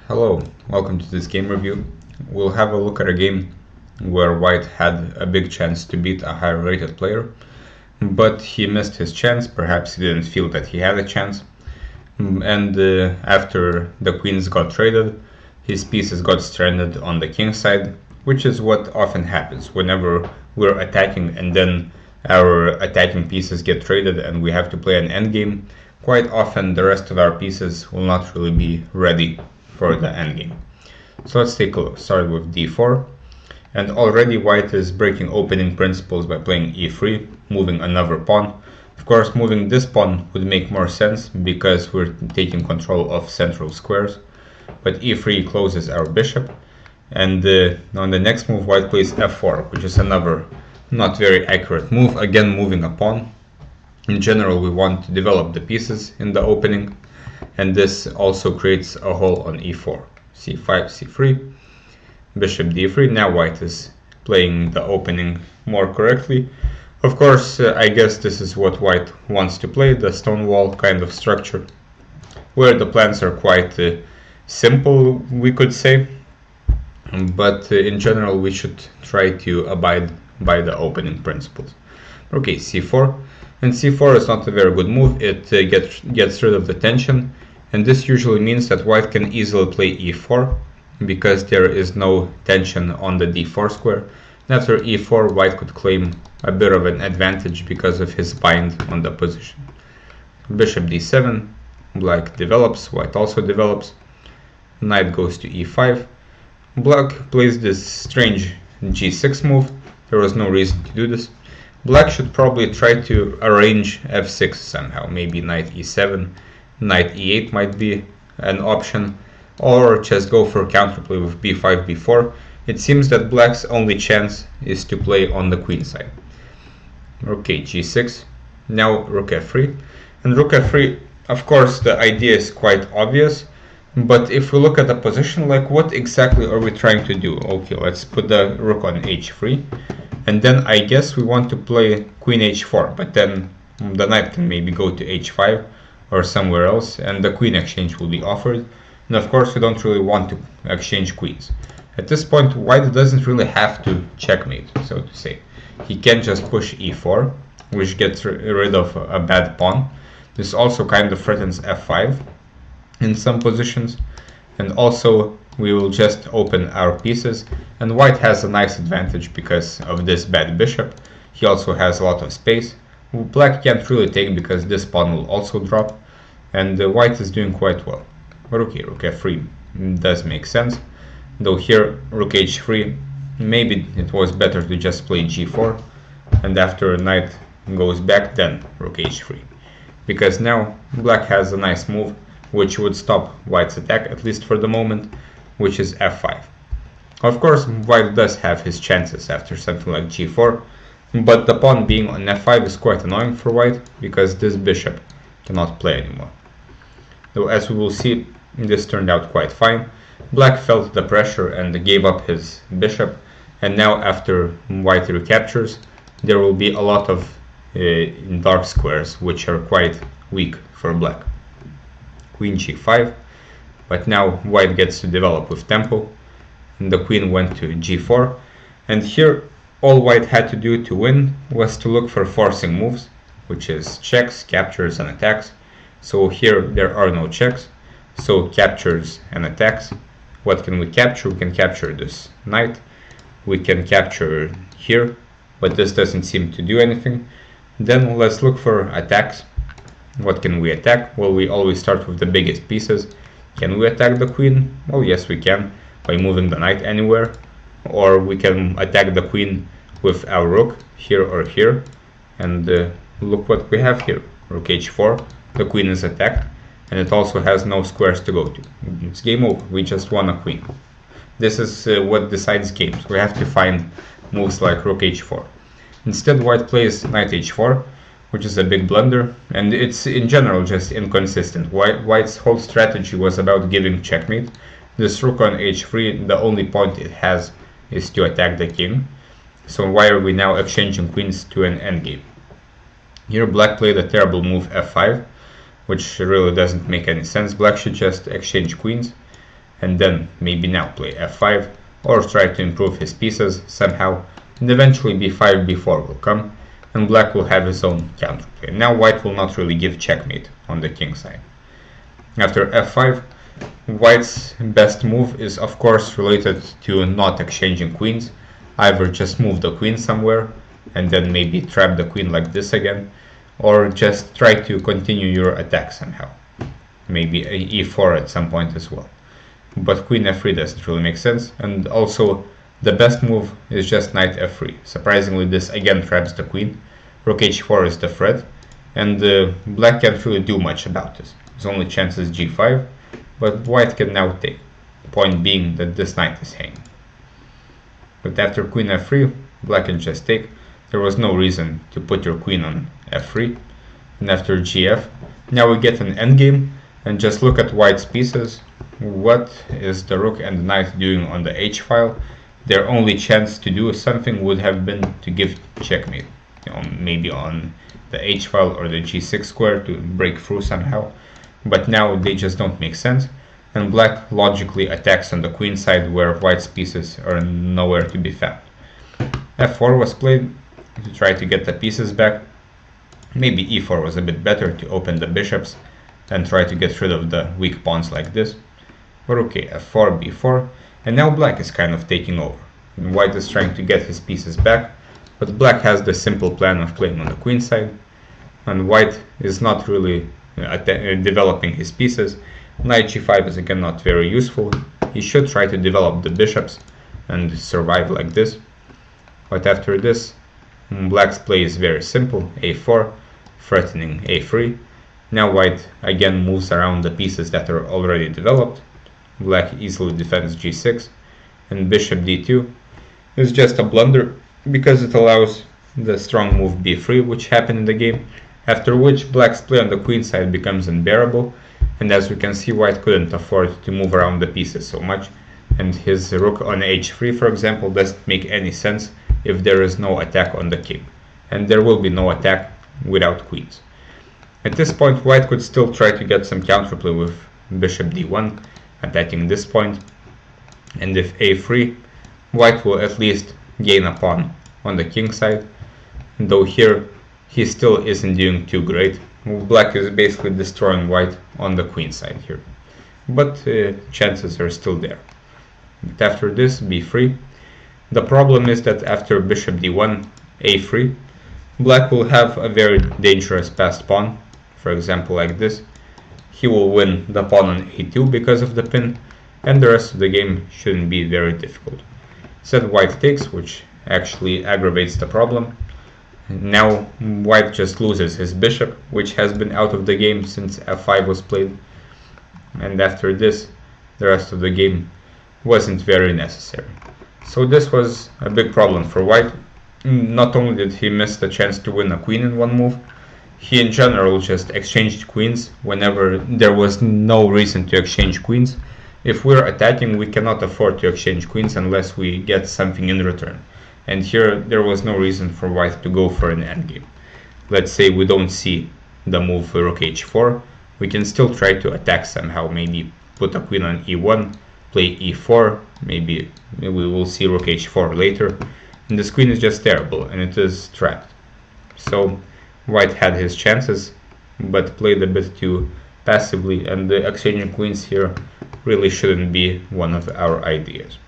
Hello, welcome to this game review. We'll have a look at a game where White had a big chance to beat a higher rated player, but he missed his chance. Perhaps he didn't feel that he had a chance. And after the queens got traded, his pieces got stranded on the king side, which is what often happens whenever we're attacking and then our attacking pieces get traded and we have to play an endgame. Quite often the rest of our pieces will not really be ready for the endgame. So let's take a look. Start with d4, and already White is breaking opening principles by playing e3, moving another pawn. Of course, moving this pawn would make more sense because we're taking control of central squares, but e3 closes our bishop, and on the next move White plays f4, which is another not very accurate move, again moving a pawn. In general, we want to develop the pieces in the opening, and this also creates a hole on e4. c5, c3, bishop d3. Now White is playing the opening more correctly. Of course, I guess this is what White wants to play, the stone wall kind of structure, where the plans are quite simple, we could say, but in general we should try to abide by the opening principles. Okay, c4, and c4 is not a very good move. It gets rid of the tension, and this usually means that White can easily play e4 because there is no tension on the d4 square. And after e4, White could claim a bit of an advantage because of his bind on the position. Bishop d7, Black develops, White also develops. Knight goes to e5. Black plays this strange g6 move. There was no reason to do this. Black should probably try to arrange f6 somehow. Maybe knight e7, knight e8 might be an option, or just go for counterplay with b5, b4. It seems that Black's only chance is to play on the queen side. Okay, g6. Now rook f3. And rook f3, of course, the idea is quite obvious. But if we look at the position, like what exactly are we trying to do? Okay, let's put the rook on h3. And then I guess we want to play queen h4. But then the knight can maybe go to h5 or somewhere else. And the queen exchange will be offered. And of course, we don't really want to exchange queens. At this point, White doesn't really have to checkmate, so to say. He can just push e4, which gets rid of a bad pawn. This also kind of threatens f5 in some positions, and also we will just open our pieces, and White has a nice advantage because of this bad bishop. He also has a lot of space. Black can't really take because this pawn will also drop, and White is doing quite well. But okay, rook f3 does make sense, though here rook h3, maybe it was better to just play g4, and after knight goes back, then rook h3, because now Black has a nice move which would stop White's attack, at least for the moment, which is f5. Of course, White does have his chances after something like g4, but the pawn being on f5 is quite annoying for White, because this bishop cannot play anymore. Though as we will see, this turned out quite fine. Black felt the pressure and gave up his bishop, and now after White recaptures, there will be a lot of dark squares which are quite weak for Black. Queen g5, but now White gets to develop with tempo, and the queen went to g4, and here all White had to do to win was to look for forcing moves, which is checks, captures, and attacks. So here there are no checks, so captures and attacks. What can we capture? We can capture this knight, we can capture here, but this doesn't seem to do anything. Then let's look for attacks. What can we attack? Well, we always start with the biggest pieces. Can we attack the queen? Well, yes, we can, by moving the knight anywhere. Or we can attack the queen with our rook, here or here. And look what we have here. Rook h4, the queen is attacked, and it also has no squares to go to. It's game over, we just won a queen. This is what decides games. We have to find moves like rook h4. Instead, White plays knight h4, which is a big blunder, and it's in general just inconsistent. White's whole strategy was about giving checkmate. This rook on h3, the only point it has is to attack the king. So why are we now exchanging queens to an endgame? Here Black played a terrible move f5, which really doesn't make any sense. Black should just exchange queens. and then maybe now play f5 or try to improve his pieces somehow, and eventually b5 b4 will come, and black will have his own counterplay. Now white will not really give checkmate on the king side. After f5, white's best move is of course related to not exchanging queens. Either just move the queen somewhere and then maybe trap the queen like this again, or just try to continue your attack somehow. Maybe e4 at some point as well. But queen f3 doesn't really make sense, and also the best move is just knight f3. Surprisingly, this again traps the queen. Rook h4 is the threat, and black can't really do much about this. His only chance is g5, but white can now take. Point being that this knight is hanging. But after queen f3, black can just take. There was no reason to put your queen on f3. And after gf, now we get an endgame, and just look at white's pieces. What is the rook and the knight doing on the h-file? Their only chance to do something would have been to give checkmate, maybe on the h-file or the g6 square to break through somehow. But now they just don't make sense, and black logically attacks on the queen side where white's pieces are nowhere to be found. f4 was played to try to get the pieces back. Maybe e4 was a bit better to open the bishops and try to get rid of the weak pawns like this. But okay, f4, b4, and now black is kind of taking over. And white is trying to get his pieces back, but black has the simple plan of playing on the queen side, and white is not really developing his pieces. Knight g5 is again not very useful. He should try to develop the bishops and survive like this. But after this, black's play is very simple, a4, threatening a3. Now white again moves around the pieces that are already developed. Black easily defends g6, and bishop d2 is just a blunder because it allows the strong move b3, which happened in the game, after which black's play on the queen side becomes unbearable, and as we can see, white couldn't afford to move around the pieces so much, and his rook on h3, for example, doesn't make any sense if there is no attack on the king, and there will be no attack without queens. At this point, white could still try to get some counterplay with bishop d1, attacking this point, and if a3, white will at least gain a pawn on the king side, though here he still isn't doing too great. Black is basically destroying white on the queen side here, but chances are still there. But after this, b3. The problem is that after bishop d1, a3, black will have a very dangerous passed pawn, for example like this. He will win the pawn on a2 because of the pin, and the rest of the game shouldn't be very difficult. Instead, white takes, which actually aggravates the problem. Now white just loses his bishop, which has been out of the game since f5 was played, and after this, the rest of the game wasn't very necessary. So this was a big problem for white. Not only did he miss the chance to win a queen in one move, he in general just exchanged queens whenever there was no reason to exchange queens. If we're attacking, we cannot afford to exchange queens unless we get something in return. And here there was no reason for white to go for an endgame. Let's say we don't see the move rook h4, we can still try to attack somehow, maybe put a queen on e1, play e4, maybe we will see rook h4 later, and this queen is just terrible and it is trapped. So white had his chances, but played a bit too passively, and the exchanging queens here really shouldn't be one of our ideas.